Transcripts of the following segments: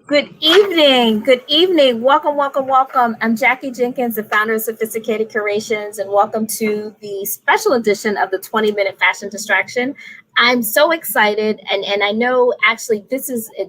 Good evening. Good evening. Welcome, welcome, welcome. I'm Jackie Jenkins, the founder of Sophisticated Curations, and welcome to the special edition of the 20-minute fashion distraction. I'm so excited, and I know actually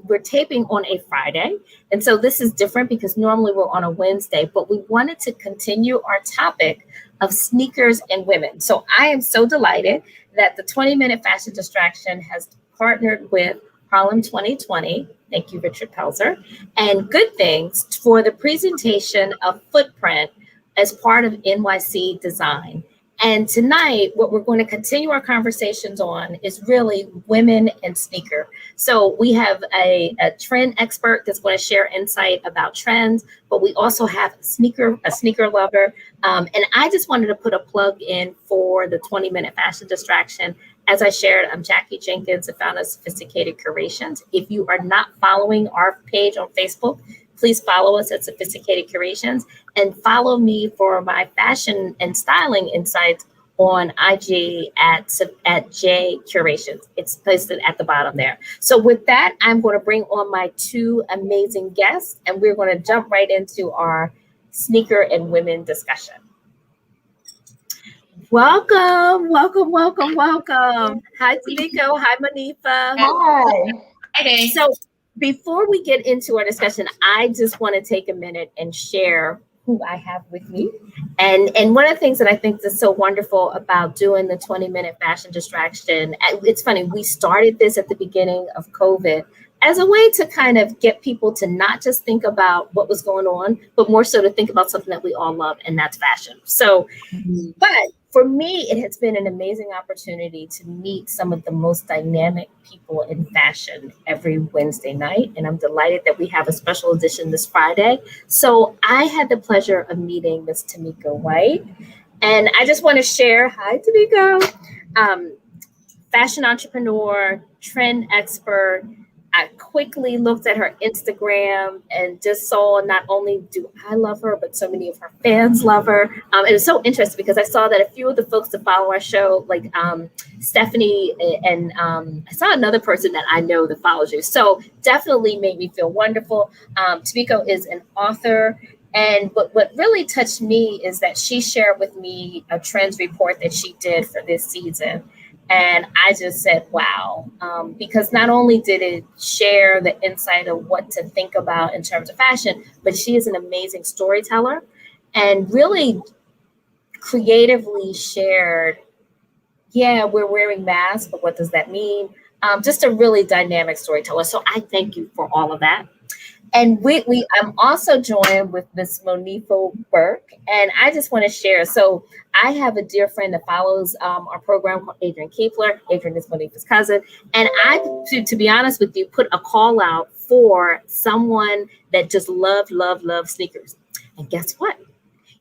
we're taping on a Friday, and so this is different because normally we're on a Wednesday, but we wanted to continue our topic of sneakers and women. So I am so delighted that the 20-minute fashion distraction has partnered with Harlem 2020. Thank you, Richard Pelzer, and Good Things for the presentation of Footprint as part of NYC Design. And tonight, what we're going to continue our conversations on is really women and sneaker. So we have a trend expert that's going to share insight about trends, but we also have a sneaker lover. And I just wanted to put a plug in for the 20-minute fashion distraction. As I shared, I'm Jackie Jenkins, the founder of Sophisticated Curations. If you are not following our page on Facebook, please follow us at Sophisticated Curations and follow me for my fashion and styling insights on IG at J Curations. It's posted at the bottom there. So with that, I'm going to bring on my two amazing guests, and we're going to jump right into our sneaker and women discussion. Welcome, welcome, welcome, welcome. Hi, Tamiko. Hi, Manifa. Hi. So before we get into our discussion, I just want to take a minute and share who I have with me. And one of the things that I think is so wonderful about doing the 20-minute fashion distraction, it's funny, we started this at the beginning of COVID as a way to kind of get people to not just think about what was going on, but more so to think about something that we all love, and that's fashion. So, but for me, it has been an amazing opportunity to meet some of the most dynamic people in fashion every Wednesday night. And I'm delighted that we have a special edition this Friday. So I had the pleasure of meeting Miss Tamiko White. And I just want to share, hi, Tamiko, fashion entrepreneur, trend expert. I quickly looked at her Instagram and just saw not only do I love her, but so many of her fans love her. It was so interesting because I saw that a few of the folks that follow our show, like Stephanie and I saw another person that I know that follows you. So definitely made me feel wonderful. Tamiko is an author. And what really touched me is that she shared with me a trends report that she did for this season. And I just said, wow, because not only did it share the insight of what to think about in terms of fashion, but she is an amazing storyteller and really creatively shared, yeah, we're wearing masks, but what does that mean? Just a really dynamic storyteller. So I thank you for all of that. And I'm also joined with Miss Monifa Burke, and I just want to share. So I have a dear friend that follows our program called Adrian Kiefler. Adrian is Monifa's cousin, and to be honest with you, put a call out for someone that just love sneakers. And guess what?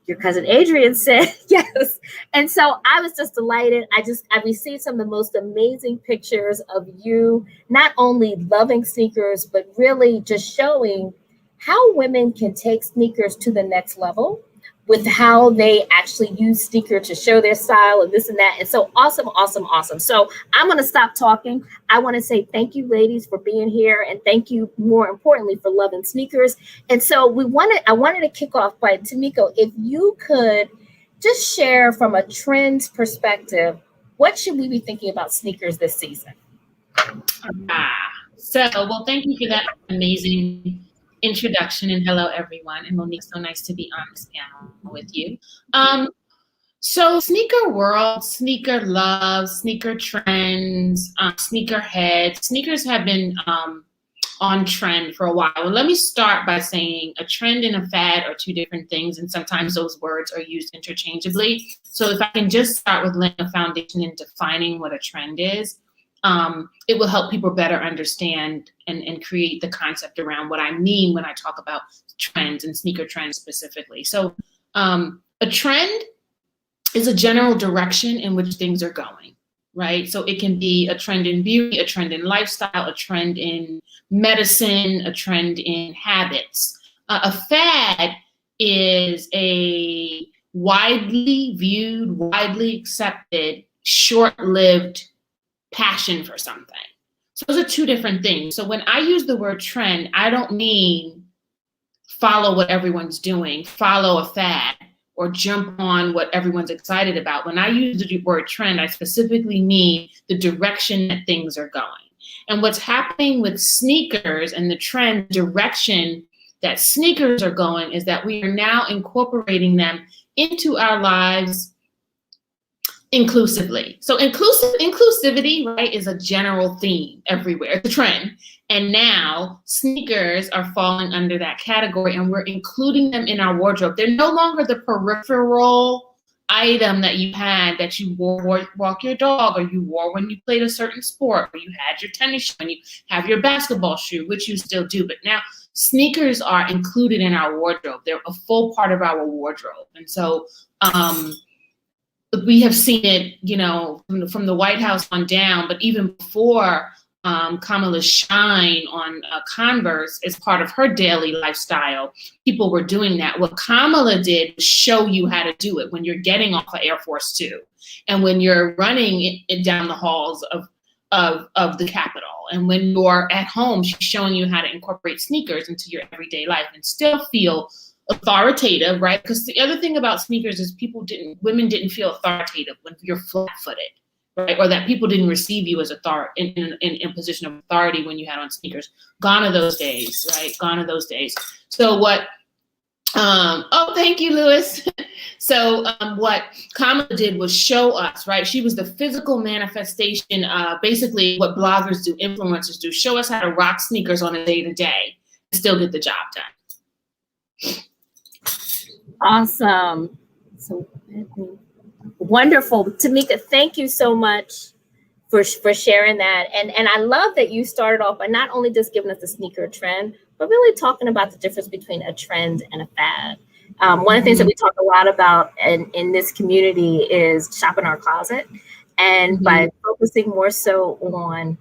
Your cousin Adrian said yes. And so I was just delighted. I received some of the most amazing pictures of you, not only loving sneakers, but really just showing how women can take sneakers to the next level with how they actually use sneakers to show their style and this and that. And so awesome, awesome, awesome. So I'm going to stop talking. I want to say thank you, ladies, for being here. And thank you, more importantly, for loving sneakers. And so I wanted to kick off by, Tamiko, if you could just share from a trends perspective, what should we be thinking about sneakers this season? Well, thank you for that amazing introduction, and hello everyone. And Monique, so nice to be on this panel with you. So sneaker world, sneaker love, sneaker trends, sneaker heads. Sneakers have been on trend for a while. Well, let me start by saying a trend and a fad are two different things, and sometimes those words are used interchangeably. So if I can just start with laying a foundation and defining what a trend is, it will help people better understand and create the concept around what I mean when I talk about trends and sneaker trends specifically. So a trend is a general direction in which things are going, right? So it can be a trend in beauty, a trend in lifestyle, a trend in medicine, a trend in habits. A fad is a widely viewed, widely accepted, short-lived passion for something. So those are two different things. So when I use the word trend, I don't mean follow what everyone's doing, follow a fad, or jump on what everyone's excited about. When I use the word trend, I specifically mean the direction that things are going. And what's happening with sneakers and the trend direction that sneakers are going is that we are now incorporating them into our lives inclusively. So inclusivity, right, is a general theme everywhere. It's a trend. And now sneakers are falling under that category, and we're including them in our wardrobe. They're no longer the peripheral item that you had that you wore walk your dog, or you wore when you played a certain sport, or you had your tennis shoe and you have your basketball shoe, which you still do. But now sneakers are included in our wardrobe. They're a full part of our wardrobe. And so we have seen it, you know, from the White House on down, but even before Kamala's shine on Converse as part of her daily lifestyle, people were doing that. What Kamala did was show you how to do it when you're getting off of Air Force Two, and when you're running it down the halls of the Capitol, and when you're at home, she's showing you how to incorporate sneakers into your everyday life and still feel authoritative, right? Because the other thing about sneakers is women didn't feel authoritative when you're flat-footed, right? Or that people didn't receive you as in a position of authority when you had on sneakers. Gone are those days, right? Gone are those days. So what, oh, thank you, Lewis. So what Kamala did was show us, right? She was the physical manifestation, basically what bloggers do, influencers do, show us how to rock sneakers on a day-to-day and still get the job done. Awesome. So wonderful. Tamika, thank you so much for sharing that. And I love that you started off by not only just giving us the sneaker trend, but really talking about the difference between a trend and a fad. One of the things that we talk a lot about in this community is shopping our closet. And by focusing more so on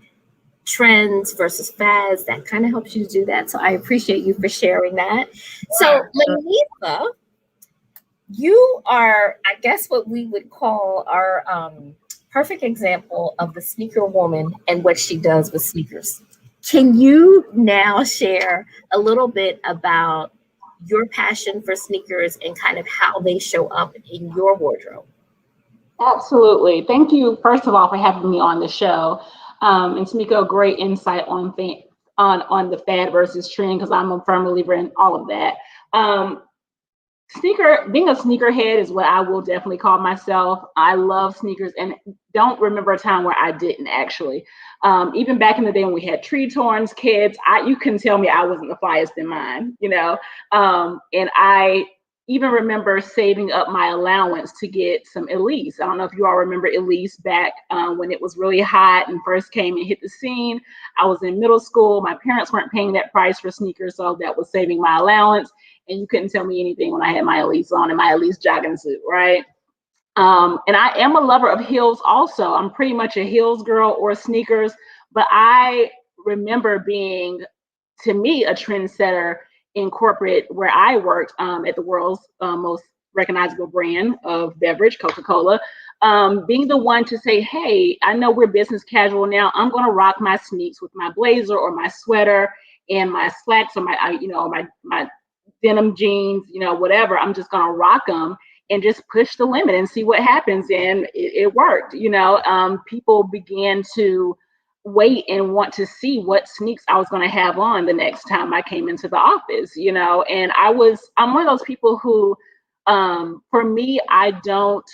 trends versus fads, that kind of helps you to do that. So I appreciate you for sharing that. So Lanitha, you are, I guess, what we would call our perfect example of the sneaker woman and what she does with sneakers. Can you now share a little bit about your passion for sneakers and kind of how they show up in your wardrobe? Absolutely. Thank you, first of all, for having me on the show. And Tamika, a great insight on the fad versus trend, because I'm a firm believer in all of that. Being a sneakerhead is what I will definitely call myself. I love sneakers and don't remember a time where I didn't, actually. Even back in the day when we had tree torns, kids, you couldn't tell me I wasn't the flyest in mine, you know? And I even remember saving up my allowance to get some Elise. I don't know if you all remember Elise back when it was really hot and first came and hit the scene. I was in middle school. My parents weren't paying that price for sneakers, so that was saving my allowance. And you couldn't tell me anything when I had my Elise on and my Elise jogging suit, right? And I am a lover of heels also. I'm pretty much a heels girl or sneakers, but I remember being, to me, a trendsetter in corporate where I worked at the world's most recognizable brand of beverage, Coca-Cola, being the one to say, hey, I know we're business casual now. I'm going to rock my sneaks with my blazer or my sweater and my slacks or my denim jeans, whatever. I'm just going to rock them and just push the limit and see what happens. And it worked. People began to wait and want to see what sneaks I was going to have on the next time I came into the office, and I'm one of those people who, for me, I don't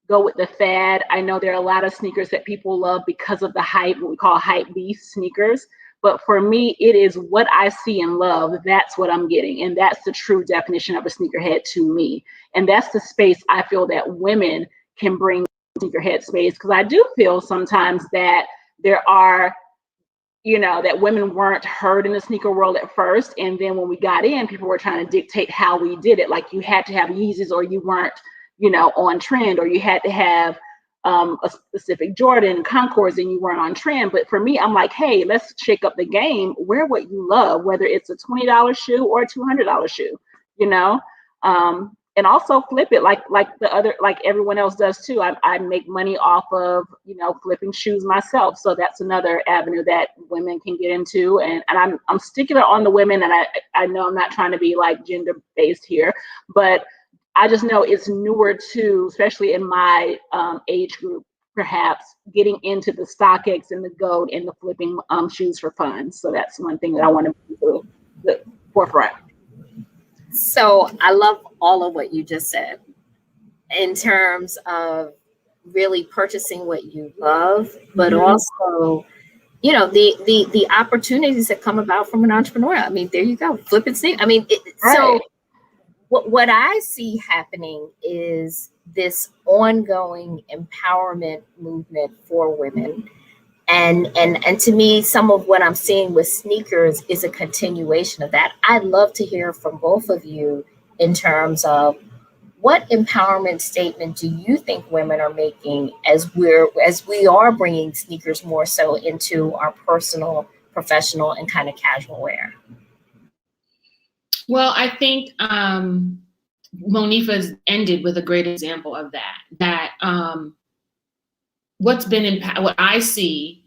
go with the fad. I know there are a lot of sneakers that people love because of the hype, what we call hype beast sneakers. But for me, it is what I see and love. That's what I'm getting. And that's the true definition of a sneakerhead to me. And that's the space I feel that women can bring sneakerhead space. Because I do feel sometimes that there are, that women weren't heard in the sneaker world at first. And then when we got in, people were trying to dictate how we did it. Like you had to have Yeezys or you weren't, on trend, or you had to have a specific Jordan Concords and you weren't on trend. But for me, I'm like, hey, let's shake up the game. Wear what you love, whether it's a $20 shoe or a $200 shoe, and also flip it like everyone else does too. I make money off of, you know, flipping shoes myself. So that's another avenue that women can get into. And I'm sticking on the women, and I know I'm not trying to be like gender based here, but I just know it's newer too, especially in my age group, perhaps getting into the StockX and the GOAT and the flipping shoes for fun. So that's one thing that I want to bring to the forefront. So I love all of what you just said in terms of really purchasing what you love, but also, you know, the opportunities that come about from an entrepreneur. I mean, there you go, flip and sneak. I mean, so what I see happening is this ongoing empowerment movement for women. And to me, some of what I'm seeing with sneakers is a continuation of that. I'd love to hear from both of you in terms of what empowerment statement do you think women are making as we are bringing sneakers more so into our personal, professional, and kind of casual wear? Well, I think Monifa's ended with a great example of that. That what I see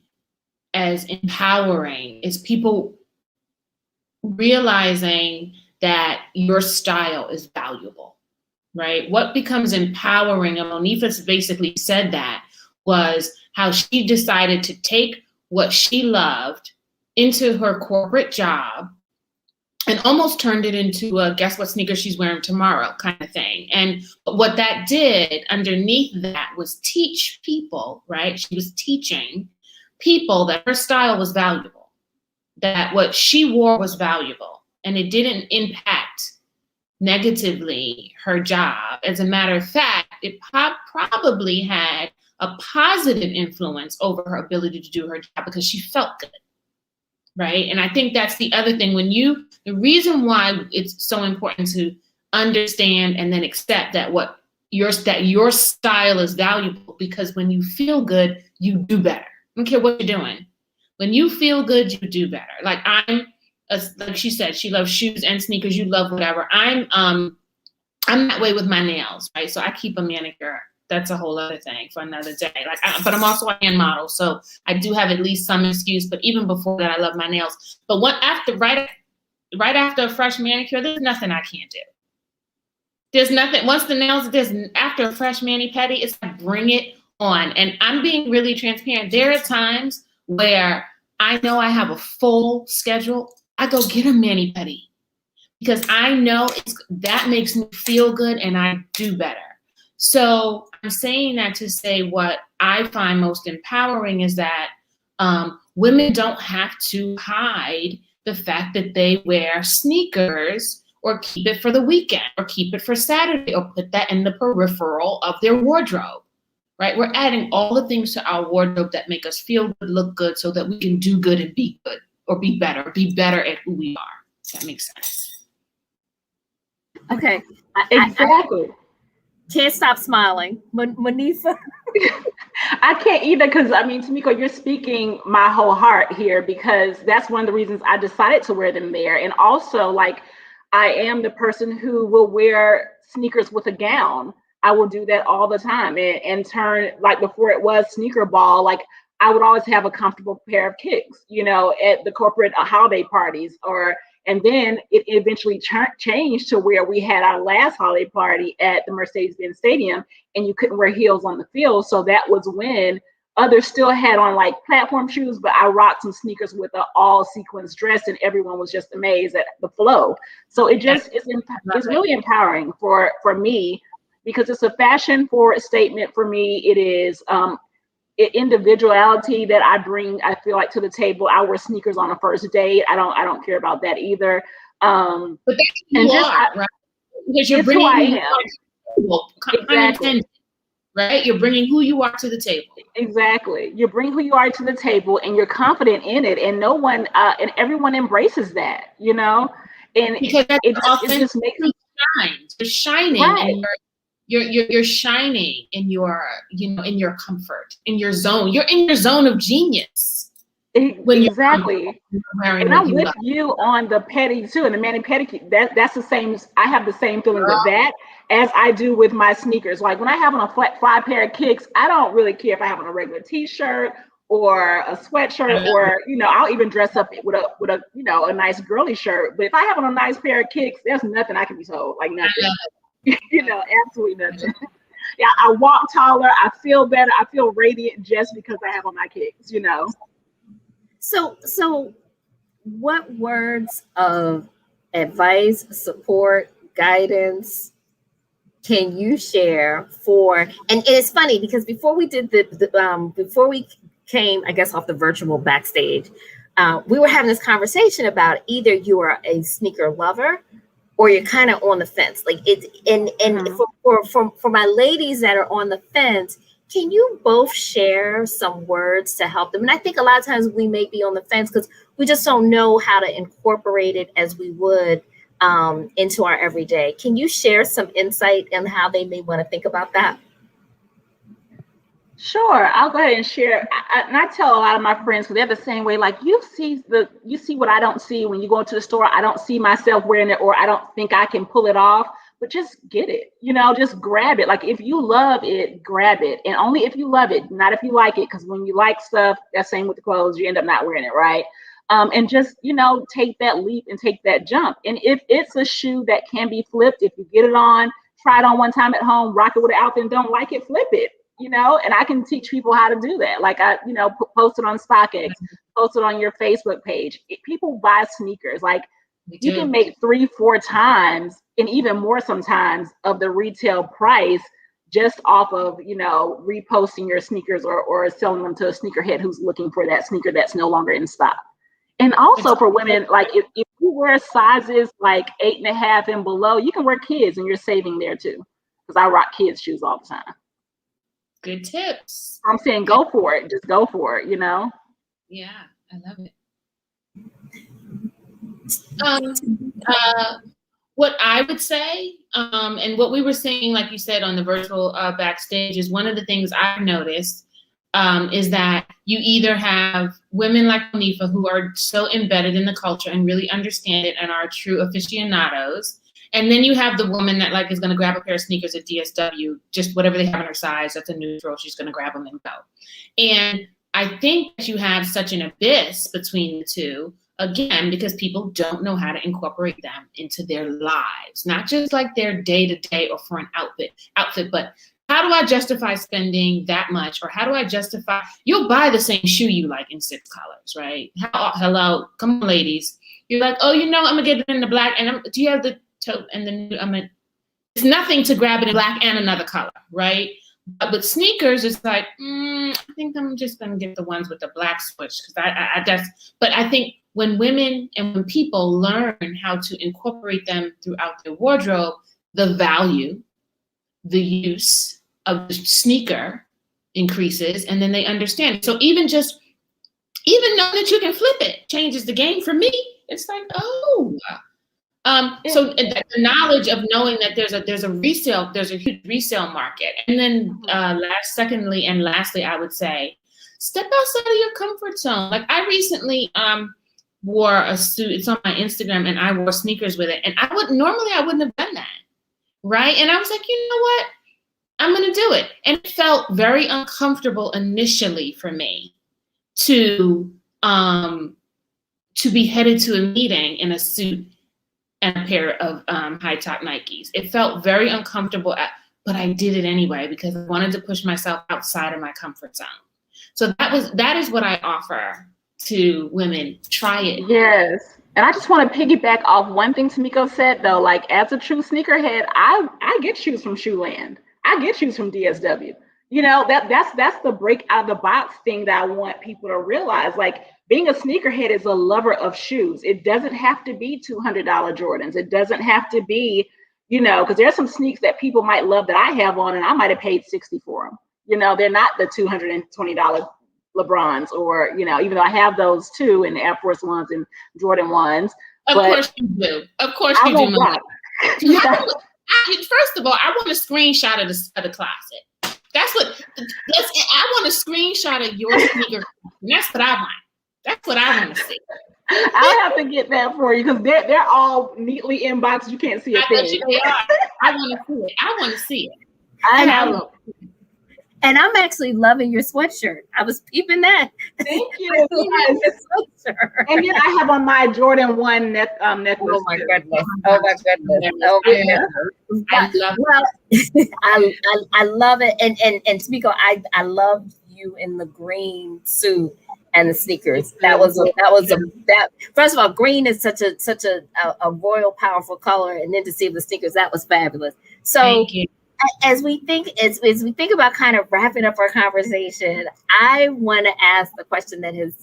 as empowering is people realizing that your style is valuable, right? What becomes empowering, and Monifa's basically said that, was how she decided to take what she loved into her corporate job and almost turned it into a guess what sneaker she's wearing tomorrow kind of thing. And what that did underneath that was teach people, right? She was teaching people that her style was valuable, that what she wore was valuable, and it didn't impact negatively her job. As a matter of fact, it probably had a positive influence over her ability to do her job because she felt good. Right. And I think that's the other thing. The reason why it's so important to understand and then accept that your style is valuable, because when you feel good, you do better. I don't care what you're doing. When you feel good, you do better. Like like she said, she loves shoes and sneakers. You love whatever. I'm that way with my nails, right? So I keep a manicure. That's a whole other thing for another day. But I'm also a hand model, so I do have at least some excuse. But even before that, I love my nails. But right after a fresh manicure, there's nothing I can't do. There's nothing. Once the nails, after a fresh mani-pedi, it's like bring it on. And I'm being really transparent. There are times where I know I have a full schedule. I go get a mani-pedi because I know that makes me feel good and I do better. So I'm saying that to say what I find most empowering is that women don't have to hide the fact that they wear sneakers or keep it for the weekend or keep it for Saturday or put that in the peripheral of their wardrobe, right? We're adding all the things to our wardrobe that make us feel good, look good, so that we can do good and be good or be better at who we are. If that makes sense. Okay. Exactly. Can't stop smiling. Monifa? I can't either, because I mean, Tamiko, you're speaking my whole heart here, because that's one of the reasons I decided to wear them there. And also, like, I am the person who will wear sneakers with a gown. I will do that all the time and turn, like before it was sneaker ball, like I would always have a comfortable pair of kicks, you know, at the corporate holiday parties, and then it eventually changed to where we had our last holiday party at the Mercedes-Benz Stadium and you couldn't wear heels on the field. So that was when others still had on like platform shoes, but I rocked some sneakers with an all sequins dress and everyone was just amazed at the flow. So it just it's really empowering for me, because it's a fashion forward statement for me. It is individuality that I bring, I feel like, to the table. I wear sneakers on a first date. I don't care about that either. But that's who you are, right? Because you're bringing who you are to the table. Exactly. Right? You're bringing who you are to the table. Exactly. You bring who you are to the table and you're confident in it, and no one and everyone embraces that, you know? And because it just makes you shine. You're shining, right. And you're shining in your, you know, in your comfort, in your zone. You're in your zone of genius. when Exactly. you're wearing And what I'm you with love. you on the petty too, and the mani pedicure. That's the same. I have the same feeling with that as I do with my sneakers. Like when I have on a fly pair of kicks, I don't really care if I have on a regular t-shirt or a sweatshirt, or I'll even dress up with a a nice girly shirt. But if I have on a nice pair of kicks, there's nothing I can be told. Like nothing. Absolutely nothing. Yeah, I walk taller. I feel better. I feel radiant just because I have on my kicks. So what words of advice, support, guidance can you share for, and it's funny because before we did before we came, I guess, off the virtual backstage, we were having this conversation about either you are a sneaker lover or you're kind of on the fence. Like it's and for my ladies that are on the fence, can you both share some words to help them? And I think a lot of times we may be on the fence because we just don't know how to incorporate it as we would into our everyday. Can you share some insight on how they may want to think about that? Sure, I'll go ahead and share. And I tell a lot of my friends, because they're the same way. Like you see what I don't see when you go into the store. I don't see myself wearing it, or I don't think I can pull it off. But just get it, just grab it. Like if you love it, grab it, and only if you love it, not if you like it. Because when you like stuff, that's same with the clothes, you end up not wearing it, right? And just take that leap and take that jump. And if it's a shoe that can be flipped, if you get it on, try it on one time at home, rock it with an outfit, and don't like it, flip it. And I can teach people how to do that. Like I, post it on StockX, post it on your Facebook page. People buy sneakers. Like you can make 3-4 times, and even more sometimes, of the retail price just off of, reposting your sneakers or selling them to a sneakerhead who's looking for that sneaker that's no longer in stock. And also for women, like if you wear sizes like 8.5 and below, you can wear kids and you're saving there too. Because I rock kids shoes all the time. Good tips. I'm saying go for it. Just go for it, Yeah, I love it. What I would say, and what we were saying, like you said, on the virtual backstage, is one of the things I've noticed is that you either have women like Monifa who are so embedded in the culture and really understand it and are true aficionados. And then you have the woman that like is going to grab a pair of sneakers at DSW, just whatever they have in her size, that's a neutral, she's going to grab them and go. And I think that you have such an abyss between the two, again, because people don't know how to incorporate them into their lives, not just like their day-to-day or for an outfit, but how do I justify spending that much? Or how do I justify, you'll buy the same shoe you like in 6 colors, right? Hello, come on, ladies. You're like, oh, I'm going to get it in the black, and do you have the taupe and then it's nothing to grab it in black and another color, right? But with sneakers, it's like, I think I'm just gonna get the ones with the black switch because but I think when women and when people learn how to incorporate them throughout their wardrobe, the value, the use of the sneaker increases, and then they understand. So even knowing that you can flip it changes the game for me. It's like, oh. So the knowledge of knowing that there's a huge resale market. And then secondly and lastly, I would say, step outside of your comfort zone. Like I recently wore a suit, it's on my Instagram, and I wore sneakers with it. And I wouldn't have done that, right? And I was like, you know what? I'm going to do it. And it felt very uncomfortable initially for me to be headed to a meeting in a suit and a pair of high top Nikes. It felt very uncomfortable, but I did it anyway because I wanted to push myself outside of my comfort zone. So that is what I offer to women. Try it. Yes. And I just want to piggyback off one thing Tamiko said though, like as a true sneakerhead, I get shoes from Shoeland. I get shoes from DSW. That's the break out of the box thing that I want people to realize. Like being a sneakerhead is a lover of shoes. It doesn't have to be $200 Jordans. It doesn't have to be, because there's some sneaks that people might love that I have on and I might have paid $60 for them. They're not the $220 LeBrons or, even though I have those too, and the Air Force Ones and Jordan ones. Of course you do. Of course you do. First of all, I want a screenshot of the closet. I want a screenshot of your sneaker. And that's what I want. That's what I want to see. I'll have to get that for you because they're all neatly in boxes. You can't see a I bet thing. you they are. I want to see it. I want to see it. And I'm actually loving your sweatshirt. I was peeping that. Thank you. And then I have on my Jordan 1 necklace. Oh my goodness. Oh my goodness. Oh my goodness. I love it. I love it. And Tamiko, I love you in the green suit and the sneakers. That was first of all, green is such a royal, powerful color. And then to see the sneakers, that was fabulous. So Thank you. as we think about kind of wrapping up our conversation, I want to ask the question that has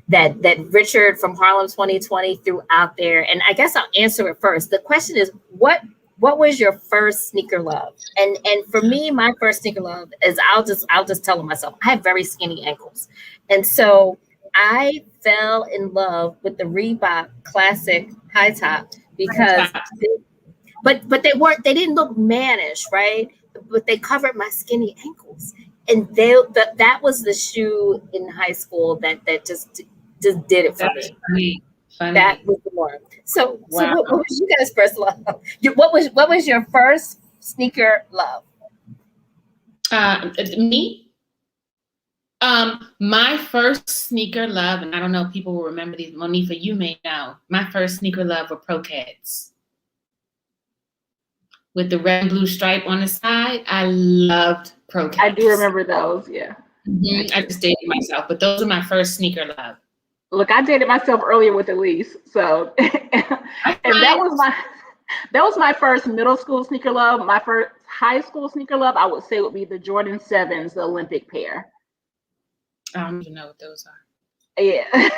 that Richard from Harlem 2020 threw out there, and I guess I'll answer it first. The question is, what was your first sneaker love? And for me, my first sneaker love is I'll just tell myself I have very skinny ankles, and so I fell in love with the Reebok Classic high top because. But they didn't look mannish, right? But they covered my skinny ankles. And that was the shoe in high school that just did it for me. Funny. That was the one. So what was you guys' first love? What was your first sneaker love? Me? My first sneaker love, and I don't know if people will remember these, Monifa, you may know. My first sneaker love were Pro Cats. With the red and blue stripe on the side. I loved Pro Cats. I do remember those, yeah. Mm-hmm. I just dated myself, but those are my first sneaker love. Look, I dated myself earlier with Elise, so and that was my first middle school sneaker love. My first high school sneaker love, I would say, would be the Jordan 7s, the Olympic pair. I don't even know what those are. Yeah.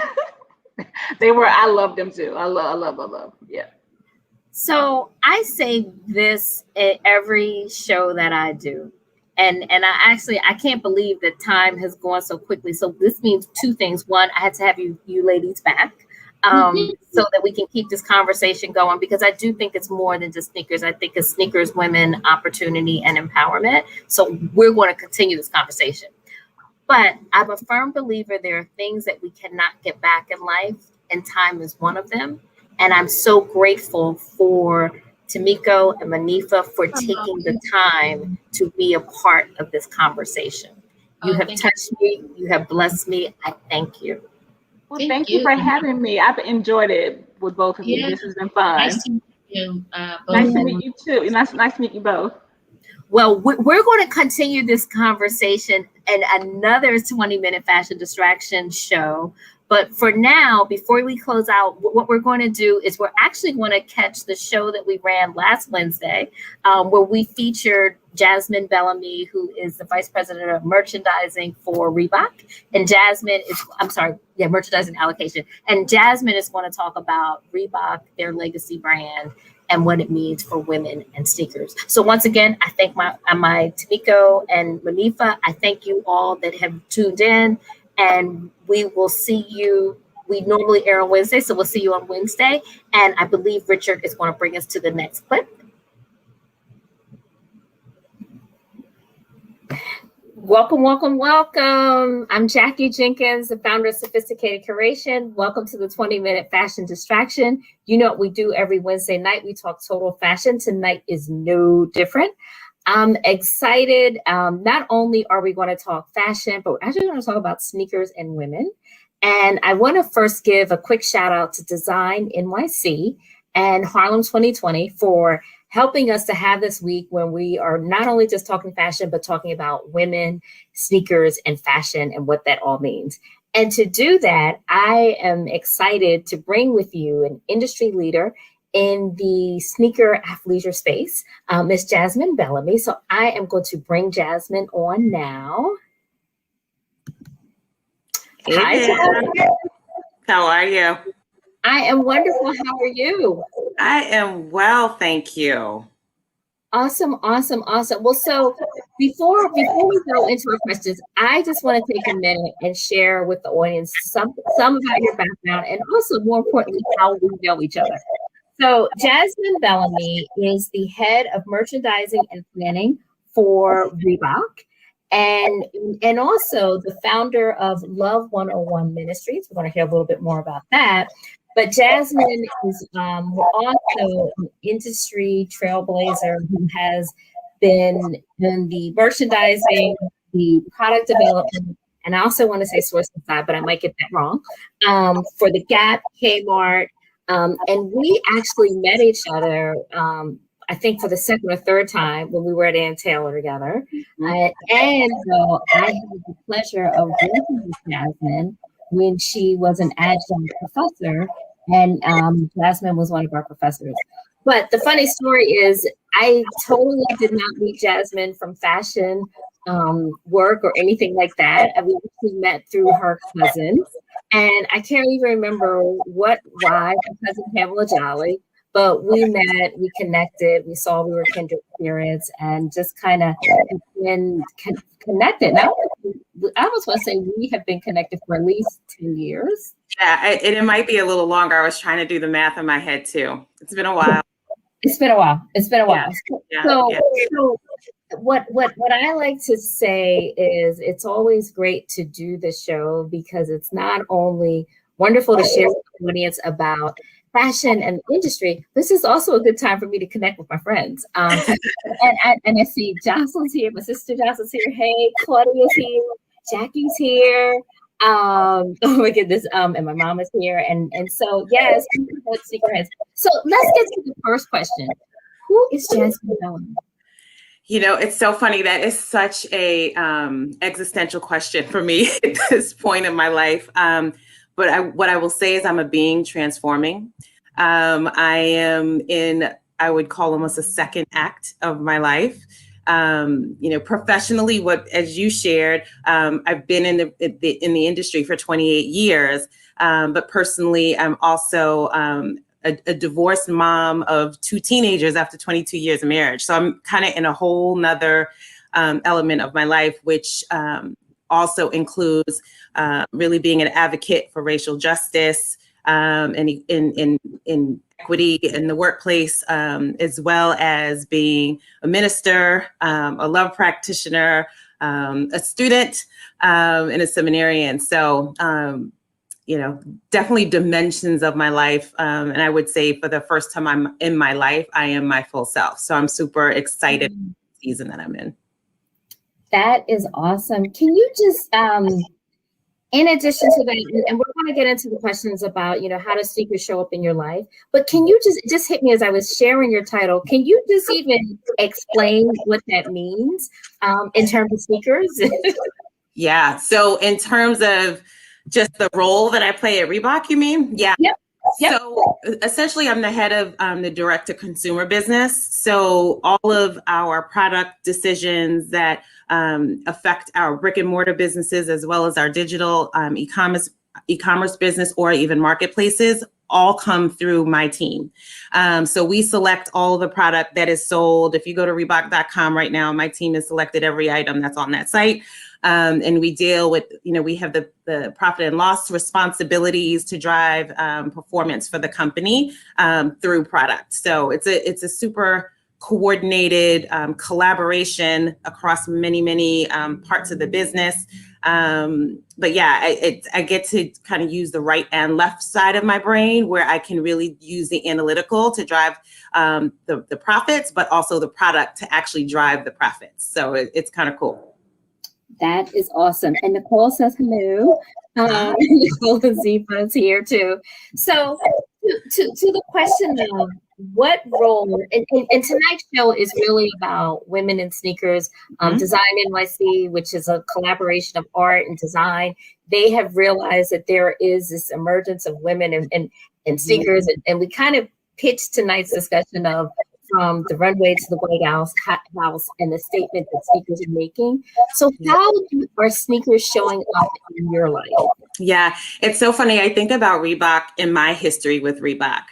They were, I love them too. I love, yeah. So I say this at every show that I do. And I can't believe that time has gone so quickly. So this means two things. One, I had to have you ladies back so that we can keep this conversation going, because I do think it's more than just sneakers. I think it's sneakers, women, opportunity, and empowerment. So we're going to continue this conversation. But I'm a firm believer there are things that we cannot get back in life, and time is one of them. And I'm so grateful for Tamiko and Monifa for taking the time to be a part of this conversation. You have touched me. You have blessed me. I thank you. Well, thank you for having me. I've enjoyed it with both of you. This has been fun. Nice to meet you. Nice to meet you too. Nice to meet you both. Well, we're going to continue this conversation in another 20-minute fashion distraction show. But for now, before we close out, what we're going to do is we're actually going to catch the show that we ran last Wednesday, where we featured Jasmine Bellamy, who is the Vice President of Merchandising for Reebok. And Jasmine is, merchandising allocation. And Jasmine is going to talk about Reebok, their legacy brand, and what it means for women and sneakers. So once again, I thank my Tamiko and Monifa. I thank you all that have tuned in. And we will see you. We normally air on Wednesday, so we'll see you on Wednesday. And I believe Richard is going to bring us to the next clip. Welcome, welcome, welcome. I'm Jackie Jenkins, the founder of Sophisticated Curation. Welcome to the 20-minute fashion distraction. You know what we do every Wednesday night. We talk total fashion. Tonight is no different. I'm excited. Not only are we going to talk fashion, but we're actually going to talk about sneakers and women. And I want to first give a quick shout out to Design NYC and Harlem 2020 for helping us to have this week when we are not only just talking fashion, but talking about women, sneakers, and fashion and what that all means. And to do that, I am excited to bring with you an industry leader in the sneaker athleisure space, Miss Jasmine Bellamy. So I am going to bring Jasmine on now. Hey, hi, Jasmine. How are you? I am wonderful. How are you? I am well, thank you. Awesome, awesome, awesome. Well, so before we go into our questions, I just want to take a minute and share with the audience some about your background and also, more importantly, how we know each other. So Jasmine Bellamy is the head of merchandising and planning for Reebok. and also the founder of Love 101 Ministries. We're going to hear a little bit more about that. But Jasmine is also an industry trailblazer who has been in the merchandising, the product development, and I also want to say sourcing side, but I might get that wrong, for the Gap, Kmart. And we actually met each other, I think for the second or third time when we were at iN-Hale together. And so I had the pleasure of working with Jasmine when she was an adjunct professor, and Jasmine was one of our professors. But the funny story is I totally did not meet Jasmine from fashion work or anything like that. We actually met through her cousins. And I can't even remember why her cousin Pamela Jolly, but we met, we connected, we saw we were kindred spirits, and just kind of connected. Now, I was going to say we have been connected for at least 2 years. Yeah, it might be a little longer. I was trying to do the math in my head too. It's been a while. It's been a while. Yeah. So what I like to say is it's always great to do the show because it's not only wonderful to share with the audience about fashion and industry, this is also a good time for me to connect with my friends. And I see Jocelyn's here, my sister Jocelyn's here. Hey, Claudia's here, Jackie's here. Oh my goodness, and my mom is here. And so yes, sneakerheads. So let's get to the first question. Who is Jasmine Bellamy? You know, it's so funny. That is such a existential question for me at this point in my life. But what I will say is I'm a being transforming. I am in, I would call almost a second act of my life. Professionally, as you shared, I've been in the industry for 28 years. But personally, I'm also a divorced mom of 2 teenagers after 22 years of marriage. So I'm kind of in a whole nother element of my life, which also includes really being an advocate for racial justice and in equity in the workplace, as well as being a minister, a love practitioner, a student, and a seminarian. So, definitely dimensions of my life. And I would say for the first time I'm in my life, I am my full self. So I'm super excited for the season that I'm in. That is awesome. Can you just, in addition to that, and we're going to get into the questions about, how does sneakers show up in your life, but can you just hit me as I was sharing your title, can you just even explain what that means in terms of sneakers? Yeah. So in terms of just the role that I play at Reebok, you mean? Yeah. Yep. So essentially, I'm the head of the direct-to-consumer business. So all of our product decisions that affect our brick and mortar businesses, as well as our digital e-commerce business, or even marketplaces, all come through my team. So we select all of the product that is sold. If you go to Reebok.com right now, my team has selected every item that's on that site. And we deal with, we have the profit and loss responsibilities to drive performance for the company through product. So it's a super coordinated collaboration across many parts of the business. But yeah, I get to kind of use the right and left side of my brain, where I can really use the analytical to drive the profits, but also the product to actually drive the profits. So it's kind of cool. That is awesome. And Nicole says hello. Nicole and Zifa is here too. So to the question of what role, and tonight's show is really about women in sneakers, Design NYC, which is a collaboration of art and design. They have realized that there is this emergence of women in sneakers, and we kind of pitched tonight's discussion of from the runway to the White House, and the statement that sneakers are making. So how are sneakers showing up in your life? Yeah, it's so funny. I think about Reebok and my history with Reebok.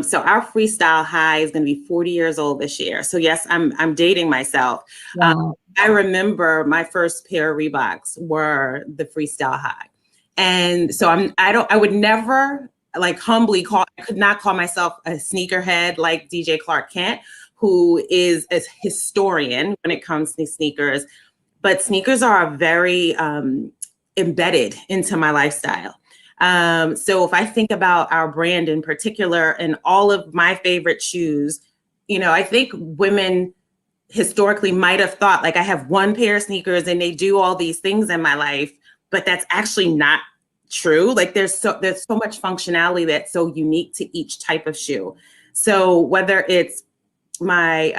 So our freestyle high is going to be 40 years old this year. So yes, I'm dating myself. Wow. I remember my first pair of Reeboks were the freestyle high. And so I would never I could not call myself a sneakerhead like DJ Clark Kent, who is a historian when it comes to sneakers. but sneakers are very embedded into my lifestyle. So if I think about our brand in particular and all of my favorite shoes, you know, I think women historically might have thought like I have one pair of sneakers and they do all these things in my life, but that's actually not true. Like there's so much functionality that's so unique to each type of shoe. So whether it's my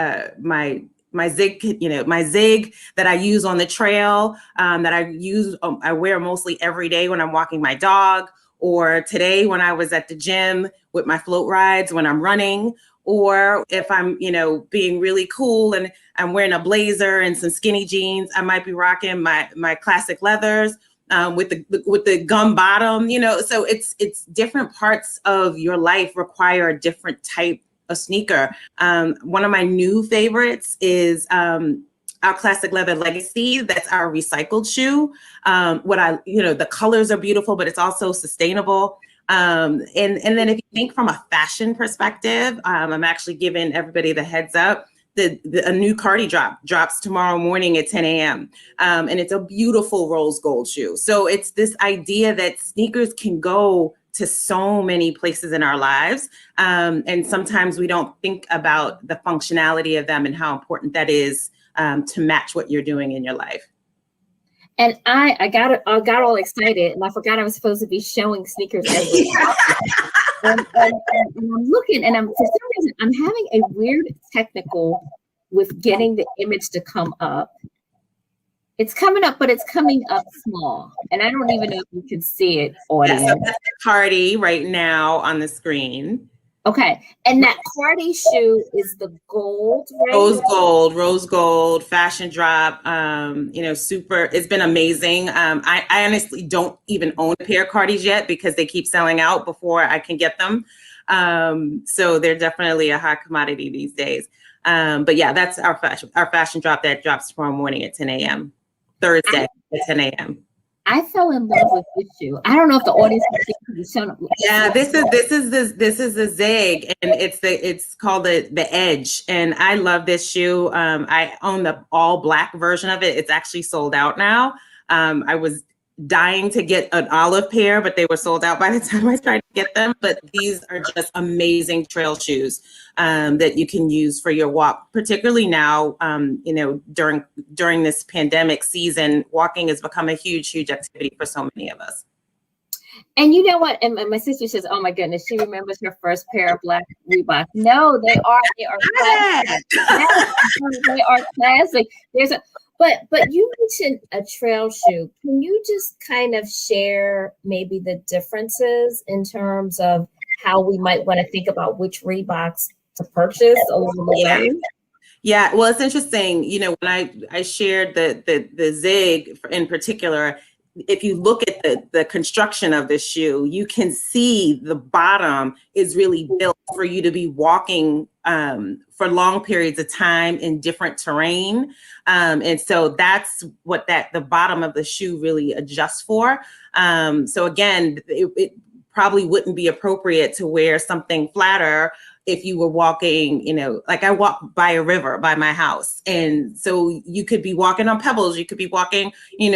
zig, you know, my zig that I use on the trail, that I wear mostly every day when I'm walking my dog, or today when I was at the gym with my float rides when I'm running, or if I'm, you know, being really cool and I'm wearing a blazer and some skinny jeans, I might be rocking my classic leathers with the gum bottom, you know. So it's different parts of your life require a different type a sneaker. One of my new favorites is our classic leather legacy. That's our recycled shoe. The colors are beautiful, but it's also sustainable. And then if you think from a fashion perspective, I'm actually giving everybody the heads up. A new Cardi drops tomorrow morning at 10 a.m. And it's a beautiful rose gold shoe. So it's this idea that sneakers can go to so many places in our lives. And sometimes we don't think about the functionality of them and how important that is to match what you're doing in your life. And I got all excited, and I forgot I was supposed to be showing sneakers. and I'm looking, and for some reason, I'm having a weird technical with getting the image to come up. It's coming up, but it's coming up small. And I don't even know if you can see it, audience. Yeah, so that's the Cardi right now on the screen. Okay. And that Cardi shoe is the gold, right? Rose gold, fashion drop, super, it's been amazing. I honestly don't even own a pair of Cardis yet because they keep selling out before I can get them. So they're definitely a hot commodity these days. But yeah, that's our fashion drop that drops tomorrow morning at 10 a.m. Thursday at 10 a.m. I fell in love with this shoe. I don't know if the audience can see. Yeah, this is the Zig, and it's called the Edge, and I love this shoe. I own the all black version of it. It's actually sold out now. I was dying to get an olive pair, but they were sold out by the time I tried to get them. But these are just amazing trail shoes that you can use for your walk, particularly now, during this pandemic season. Walking has become a huge activity for so many of us. And you know what? And my sister says, "Oh my goodness, she remembers her first pair of black Reeboks." No, they are classic. They are classic. But you mentioned a trail shoe. Can you just kind of share maybe the differences in terms of how we might want to think about which Reeboks to purchase along the way? Yeah, well, it's interesting. You know, when I shared the Zig in particular, if you look at the construction of the shoe, you can see the bottom is really built for you to be walking for long periods of time in different terrain. And so that's what the bottom of the shoe really adjusts for. So again, it probably wouldn't be appropriate to wear something flatter if you were walking, like I walk by a river by my house. And so you could be walking on pebbles, you could be walking,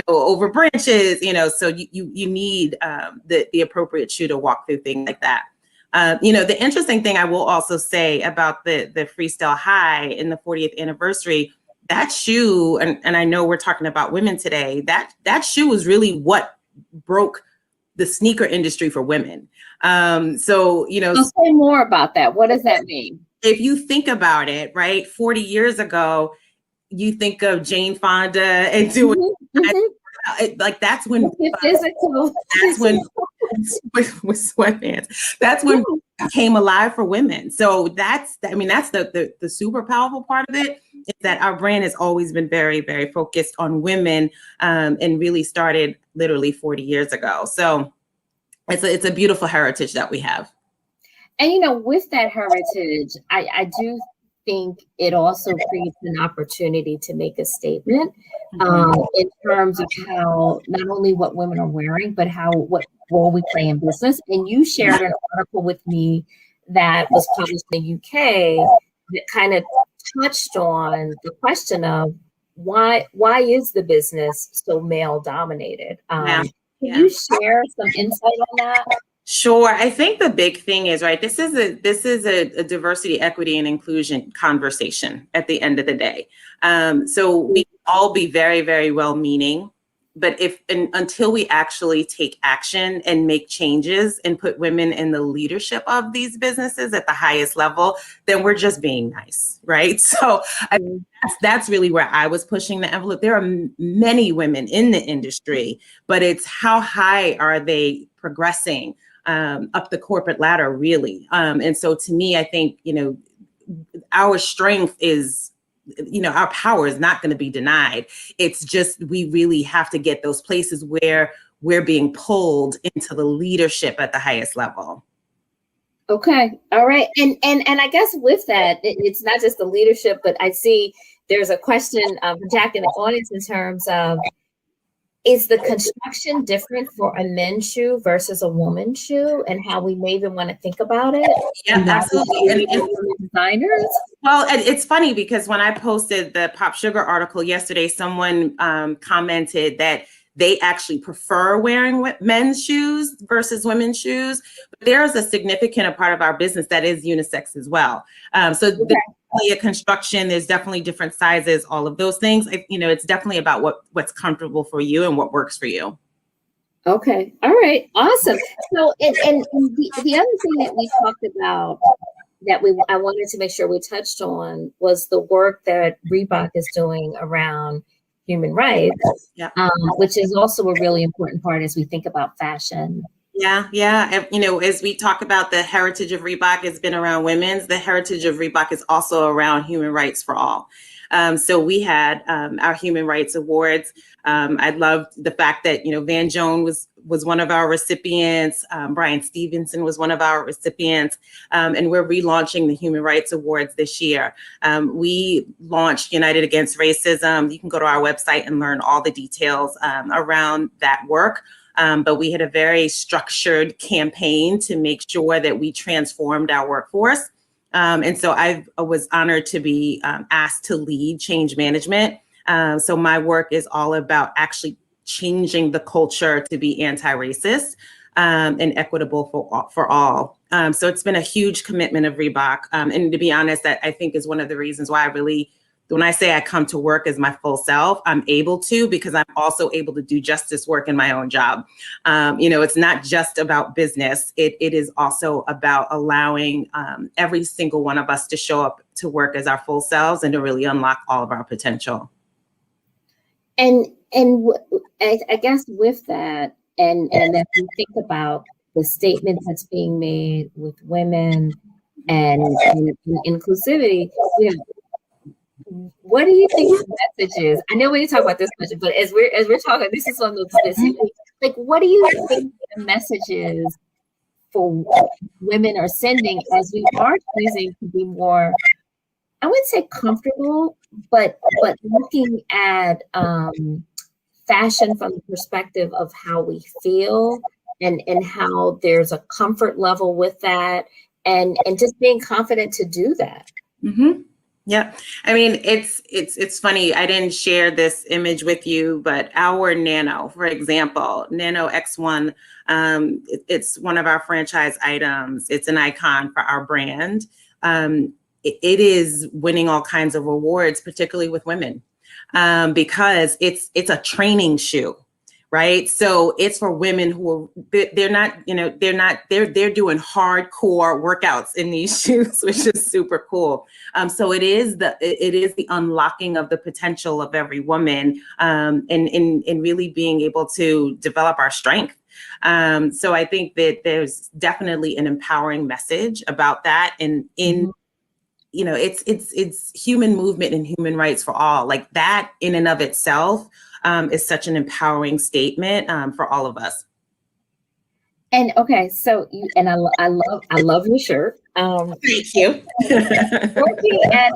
over branches, so you need the appropriate shoe to walk through things like that. The interesting thing I will also say about the Freestyle High in the 40th anniversary, that shoe, and I know we're talking about women today, that shoe was really what broke the sneaker industry for women. So say more about that. What does that mean? If you think about it, right, 40 years ago, you think of Jane Fonda and doing like that's when physical. That's when with sweatpants. That's when it came alive for women. So that's the super powerful part of it, is that our brand has always been very, very focused on women, and really started literally 40 years ago. So it's a beautiful heritage that we have. And with that heritage, I do think it also creates an opportunity to make a statement in terms of how not only what women are wearing, but what role we play in business. And you shared an article with me that was published in the UK that kind of touched on the question of why is the business so male dominated? Yeah. Can you share some insight on that? Sure. I think the big thing is, right, this is a diversity, equity, and inclusion conversation at the end of the day. So we all be very, very well-meaning, but until we actually take action and make changes and put women in the leadership of these businesses at the highest level, then we're just being nice, right? So that's really where I was pushing the envelope. There are many women in the industry, but it's how high are they progressing up the corporate ladder, really. And so to me, I think, our strength is, our power is not going to be denied. It's just, we really have to get those places where we're being pulled into the leadership at the highest level. Okay. All right. And I guess with that, it's not just the leadership, but I see there's a question from Jack in the audience in terms of, is the construction different for a men's shoe versus a woman's shoe, and how we may even want to think about it? Yeah, absolutely. And designers. Well, it's funny because when I posted the Pop Sugar article yesterday, someone commented that they actually prefer wearing men's shoes versus women's shoes. But there's a significant part of our business that is unisex as well. So there's definitely a construction, there's definitely different sizes, all of those things. It's definitely about what's comfortable for you and what works for you. Okay. All right. Awesome. So, and the other thing that we talked about that I wanted to make sure we touched on was the work that Reebok is doing around human rights, which is also a really important part as we think about fashion. Yeah. As we talk about the heritage of Reebok has been around women's, the heritage of Reebok is also around human rights for all. So we had our Human Rights Awards. I loved the fact that, Van Joan was one of our recipients. Brian Stevenson was one of our recipients. And we're relaunching the Human Rights Awards this year. We launched United Against Racism. You can go to our website and learn all the details around that work. But we had a very structured campaign to make sure that we transformed our workforce. And so I was honored to be asked to lead change management. So my work is all about actually changing the culture to be anti-racist and equitable for all. So it's been a huge commitment of Reebok. And to be honest, that I think is one of the reasons why when I say I come to work as my full self, I'm able to, because I'm also able to do justice work in my own job. It's not just about business. It is also about allowing every single one of us to show up to work as our full selves and to really unlock all of our potential. And I guess with that, and if you think about the statements that's being made with women and inclusivity, what do you think the message is? I know we didn't talk about this much, but as we're talking, this is on the specific. Like, what do you think the message is for women are sending as we are choosing to be more, I wouldn't say comfortable, but looking at fashion from the perspective of how we feel and how there's a comfort level with that and just being confident to do that. Mm-hmm. Yeah. I mean, it's funny. I didn't share this image with you, but our Nano, for example, Nano X1, it's one of our franchise items. It's an icon for our brand. It is winning all kinds of awards, particularly with women, because it's a training shoe. Right. So it's for women who they're doing hardcore workouts in these shoes, which is super cool. So it is the unlocking of the potential of every woman and really being able to develop our strength. So I think that there's definitely an empowering message about that. And it's human movement and human rights for all. Like that in and of itself is such an empowering statement for all of us. And okay, so I love your shirt. Thank you. working at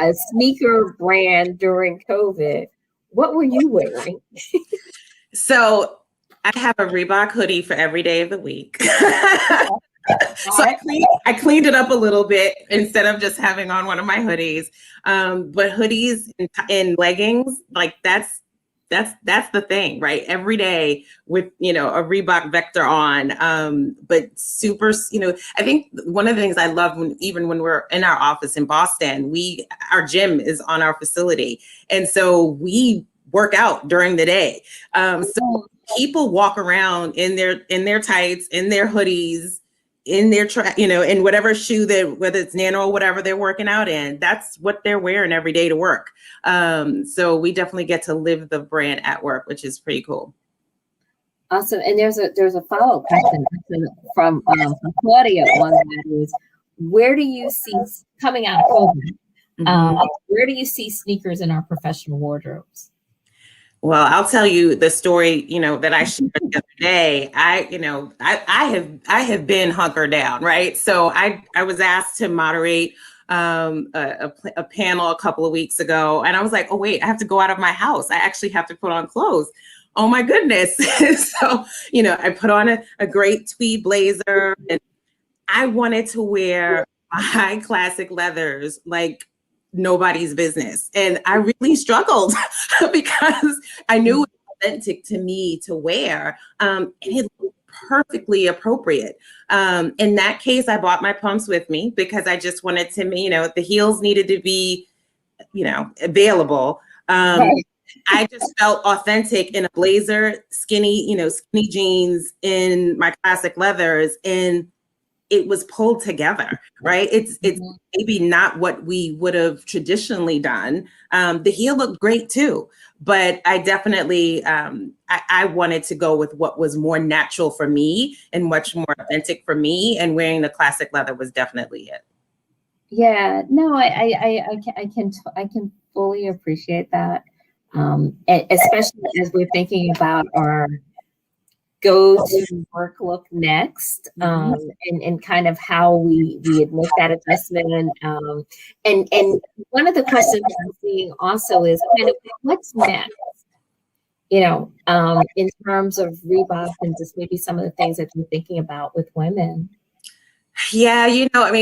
a sneaker brand during COVID, what were you wearing? So I have a Reebok hoodie for every day of the week. So I cleaned it up a little bit instead of just having on one of my hoodies. But hoodies and leggings, like that's the thing, right? Every day with, a Reebok Vector on. But super, I think one of the things I love even when we're in our office in Boston, our gym is on our facility. And so we work out during the day. So people walk around in their tights, in their hoodies, in their in whatever shoe whether it's Nano or whatever they're working out in, that's what they're wearing every day to work. So we definitely get to live the brand at work, which is pretty cool. Awesome. And there's a follow-up question from Claudia on that is, where do you see coming out of COVID? Where do you see sneakers in our professional wardrobes? Well, I'll tell you the story, that I shared the other day. I have been hunkered down, right? So I was asked to moderate a panel a couple of weeks ago, and I was like, oh wait, I have to go out of my house. I actually have to put on clothes. Oh my goodness. So, I put on a great tweed blazer, and I wanted to wear my classic leathers like nobody's business. And I really struggled because I knew it was authentic to me to wear. And it looked perfectly appropriate. In that case, I bought my pumps with me because I just wanted to, the heels needed to be, available. I just felt authentic in a blazer, skinny jeans in my classic leathers, and it was pulled together, right? It's maybe not what we would have traditionally done. The heel looked great too, but I definitely, I wanted to go with what was more natural for me and much more authentic for me, and wearing the classic leather was definitely it. Yeah, no, I can fully appreciate that. Especially as we're thinking about our go to work look next, and kind of how we make that adjustment. And one of the questions I'm seeing also is kind of what's next, in terms of Reebok and just maybe some of the things that you're thinking about with women. Yeah,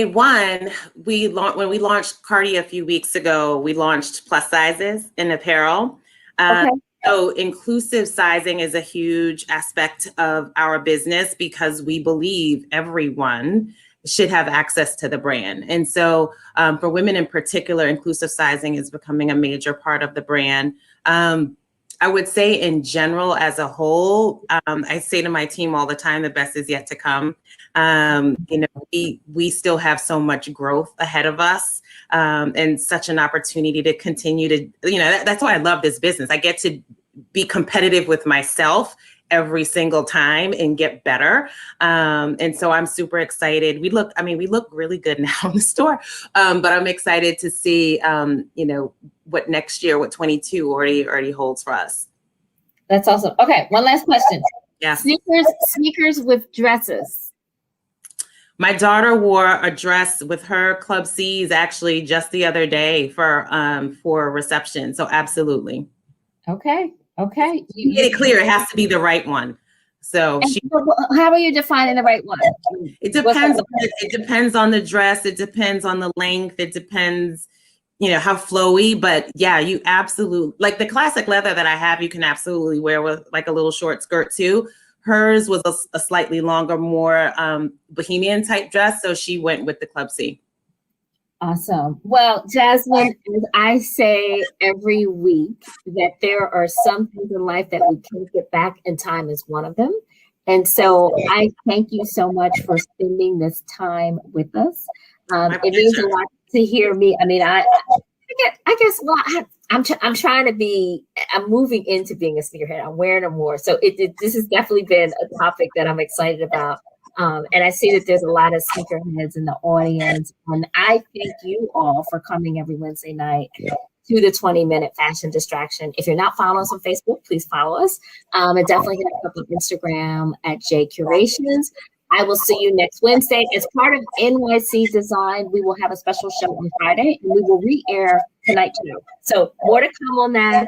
one, when we launched Cardi a few weeks ago, we launched plus sizes in apparel. Okay. So inclusive sizing is a huge aspect of our business because we believe everyone should have access to the brand. And so for women in particular, inclusive sizing is becoming a major part of the brand. I would say in general, as a whole, I say to my team all the time, the best is yet to come. We still have so much growth ahead of us, and such an opportunity to continue to, that's why I love this business. I get to be competitive with myself every single time and get better. And so I'm super excited. We look really good now in the store, but I'm excited to see, what next year, what 22 already holds for us. That's awesome. Okay. One last question. Yeah. Sneakers with dresses. My daughter wore a dress with her Club C's actually just the other day for a reception. So absolutely. Okay. You get it clear. It has to be the right one. So how are you defining the right one? It depends. It depends on the dress. It depends on the length. It depends, how flowy. But yeah, you absolutely, like the classic leather that I have, you can absolutely wear with like a little short skirt too. Hers was a slightly longer, more bohemian type dress. So she went with the Club C. Awesome. Well, Jasmine, as I say every week, that there are some things in life that we can't get back, and time is one of them. And so I thank you so much for spending this time with us. It means a lot to hear me. I mean, I guess, well, I'm trying to be, I'm moving into being a sneakerhead. I'm wearing them more. So this has definitely been a topic that I'm excited about. And I see that there's a lot of sneakerheads in the audience. And I thank you all for coming every Wednesday night to the 20-minute fashion distraction. If you're not following us on Facebook, please follow us. And definitely hit us up on Instagram at Curations. I will see you next Wednesday. As part of NYC Design, we will have a special show on Friday, and we will re-air tonight's show. So more to come on that.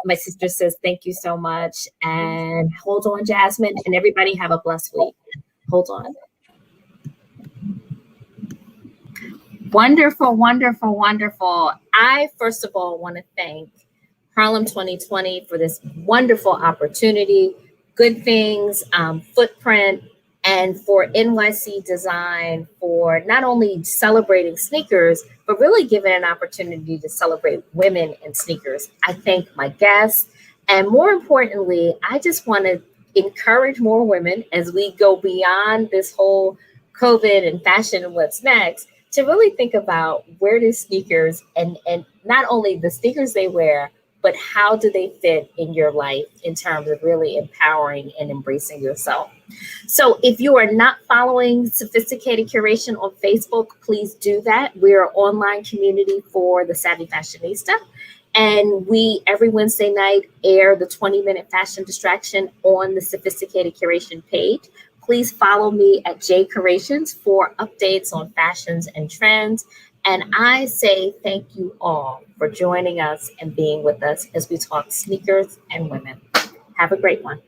My sister says thank you so much. And hold on, Jasmine. And everybody have a blessed week. Hold on. Wonderful, wonderful, wonderful. I, first of all, want to thank Harlem 2020 for this wonderful opportunity, Good Things, Footprint, and for NYC Design for not only celebrating sneakers, but really giving an opportunity to celebrate women in sneakers. I thank my guests. And more importantly, I just want to encourage more women as we go beyond this whole COVID and fashion and what's next, to really think about where do sneakers and not only the sneakers they wear, but how do they fit in your life in terms of really empowering and embracing yourself. So if you are not following Sophisticated Curation on Facebook, please do that. We're an online community for the Savvy Fashionista. And we, every Wednesday night, air the 20-minute fashion distraction on the Sophisticated Curation page. Please follow me at J Curations for updates on fashions and trends. And I say thank you all for joining us and being with us as we talk sneakers and women. Have a great one.